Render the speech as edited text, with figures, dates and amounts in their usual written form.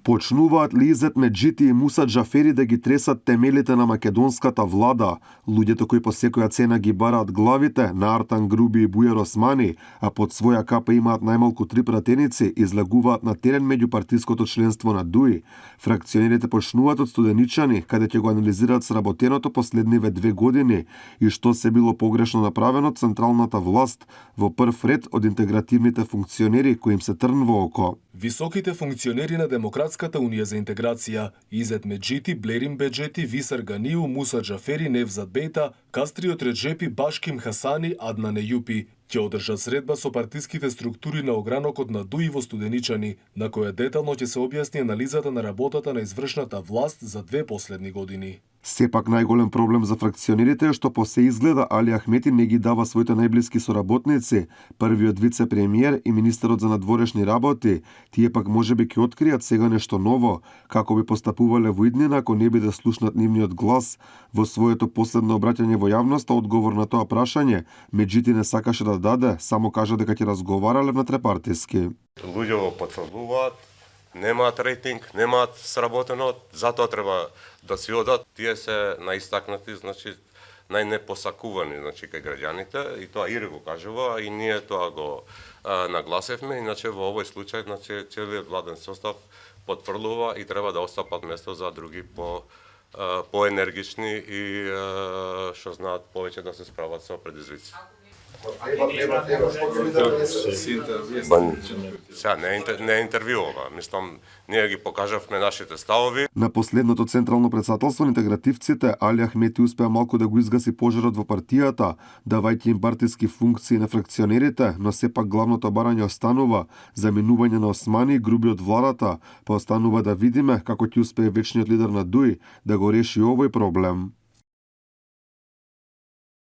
Почнуваат ли Изет Меджити и Муса Џафери да ги тресат темелите на македонската влада, луѓето кои по секоја цена ги бараат главите на Артан Груби и Бујар Османи, а под своја капа имаат најмалку 3 пратеници, излагуваат на терен меѓупартиското членство на ДУИ. Фракционерите почнуваат од Студеничани, каде ќе го анализираат сработеното последниве 2 години и што се било погрешно направено од централната власт во прв ред од интегративните функционери кои им се трн во око. Високите функционери на Демократската унија за интеграција, Изет Меджити, Блерим Беџети, Висар Ганиу, Муса Џафери, Невзат Бейта, Кастриот Реджепи, Башким Хасани, Аднан Ејупи ќе одржат средба со партиските структури на огранокот на ДУИ во Студеничани, на која детално ќе се објасни анализата на работата на извршната власт за 2 последни години. Сепак најголем проблем за фракционерите е што по се изгледа Али Ахмети не ги дава своите најблиски соработници, првиот вице-премиер и министерот за надворешни работи. Тие пак можеби ќе откријат сега нешто ново, како би постапувале во иднина ако не биде слушнат нивниот глас. Во своето последно обраќање во јавноста одговор на тоа прашање, Меджити не сакаше да даде, само кажа дека ќе разговарале внатрепартиски. Луѓе го потврдуваат, немаат рейтинг, немаат сработено, затоа треба да си одат. Тие се наистакнати, значи најнепосакувани, значи кај граѓаните, и тоа Ири го кажува, и ние тоа го нагласевме, иначе во овој случај, значи целиот владен состав потврлува и треба да остапат место за други поенергични и што знаат повеќе да се справат со предизвици. Сега не интервјуова, мислам, ние ги покажавме нашите ставови. На последното централно претседателство на интегративците, Али Ахмети успеа малку да го изгаси пожарот во партијата, давајќи им партиски функции на фракционерите, но сепак главното барање останува за минување на Османи и Груби од владата, па останува да видиме како ќе успее вечниот лидер на ДУИ да го реши овој проблем.